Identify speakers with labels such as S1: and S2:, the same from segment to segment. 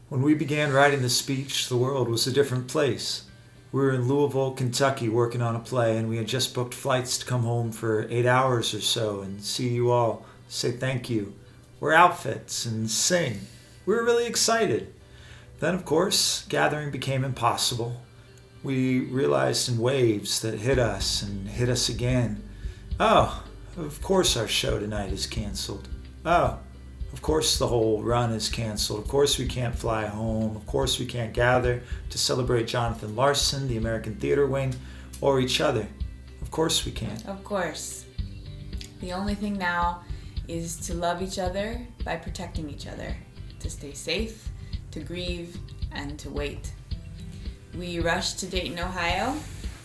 S1: When we began writing the speech, the world was a different place. We were in Louisville, Kentucky, working on a play, and we had just booked flights to come home for 8 hours or so and see you all, say thank you, wear outfits, and sing. We were really excited. Then, of course, gathering became impossible. We realized in waves that hit us and hit us again. Oh, of course our show tonight is canceled. Oh, of course the whole run is canceled. Of course we can't fly home. Of course we can't gather to celebrate Jonathan Larson, the American Theatre Wing, or each other. Of course we can't.
S2: Of course. The only thing now is to love each other by protecting each other, to stay safe, to grieve, and to wait. We rushed to Dayton, Ohio,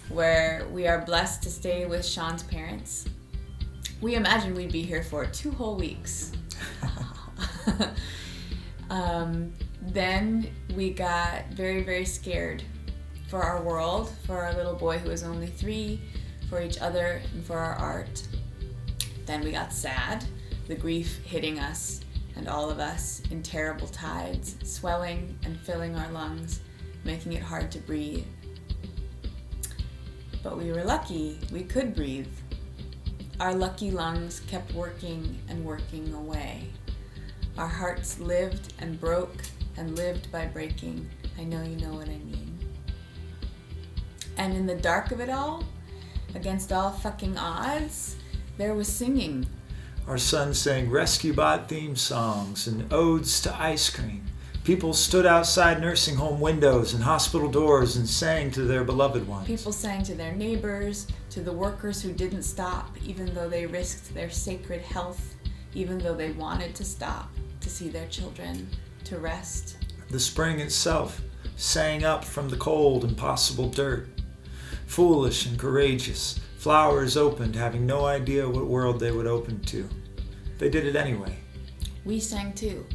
S2: where we are blessed to stay with Shaun's parents. We imagined we'd be here for 2 whole weeks. Then we got very, very scared for our world, for our little boy who was only 3, for each other, and for our art. Then we got sad, the grief hitting us and all of us in terrible tides, swelling and filling our lungs, making it hard to breathe. But we were lucky, we could breathe. Our lucky lungs kept working and working away. Our hearts lived and broke and lived by breaking. I know you know what I mean. And in the dark of it all, against all fucking odds, there was singing.
S1: Our son sang Rescue Bot theme songs and odes to ice cream. People stood outside nursing home windows and hospital doors and sang to their beloved ones.
S2: People sang to their neighbors, to the workers who didn't stop, even though they risked their sacred health, even though they wanted to stop to see their children, to rest.
S1: The spring itself sang up from the cold, impossible dirt. Foolish and courageous, flowers opened, having no idea what world they would open to. They did it anyway.
S2: We sang too.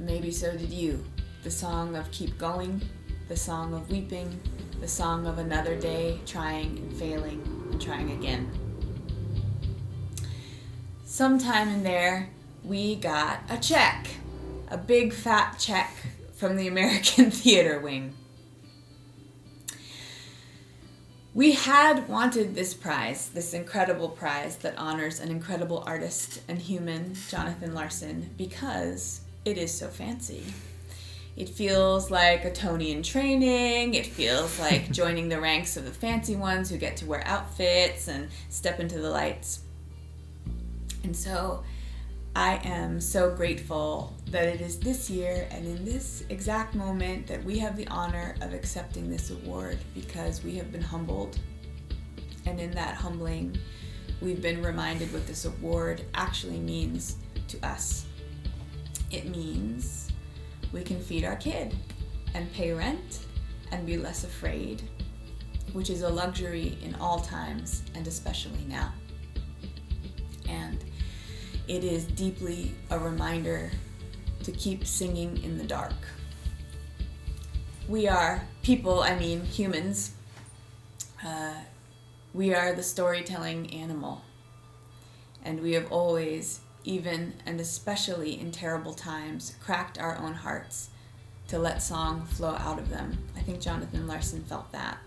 S2: Maybe so did you. The song of keep going, the song of weeping, the song of another day, trying and failing and trying again. Sometime in there, we got a check. A big fat check from the American Theatre Wing. We had wanted this prize, this incredible prize that honors an incredible artist and human, Jonathan Larson, because it is so fancy. It feels like a Tony in training. It feels like joining the ranks of the fancy ones who get to wear outfits and step into the lights. And so I am so grateful that it is this year and in this exact moment that we have the honor of accepting this award, because we have been humbled. And in that humbling, we've been reminded what this award actually means to us. It means we can feed our kid and pay rent and be less afraid, which is a luxury in all times and especially now. And it is deeply a reminder to keep singing in the dark. We are people, humans. We are the storytelling animal. And we have always, even and especially in terrible times, cracked our own hearts to let song flow out of them. I think Jonathan Larson felt that.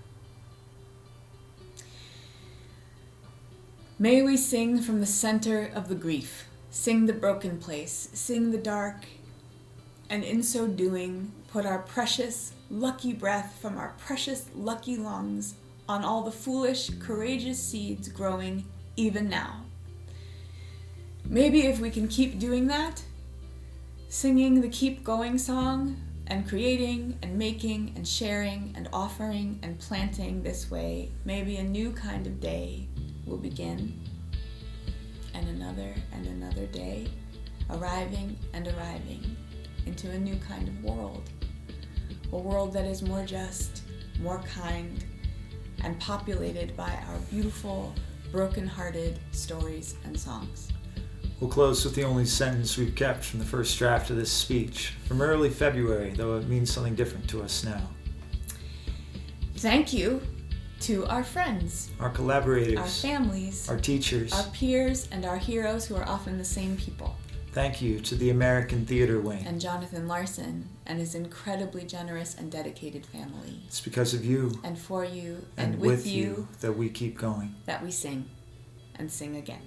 S2: May we sing from the center of the grief, sing the broken place, sing the dark, and in so doing, put our precious, lucky breath from our precious, lucky lungs on all the foolish, courageous seeds growing even now. Maybe if we can keep doing that, singing the keep going song and creating and making and sharing and offering and planting this way, maybe a new kind of day will begin. And another day, arriving and arriving into a new kind of world. A world that is more just, more kind, and populated by our beautiful, broken-hearted stories and songs.
S1: We'll close with the only sentence we've kept from the first draft of this speech, from early February, though it means something different to us now.
S2: Thank you to our friends,
S1: our collaborators,
S2: our families,
S1: our teachers,
S2: our peers, and our heroes who are often the same people. Thank
S1: you to the American Theatre Wing.
S2: And Jonathan Larson and his incredibly generous and dedicated family.
S1: It's because of you.
S2: And for you.
S1: And with you that we keep going.
S2: That we sing. And sing again.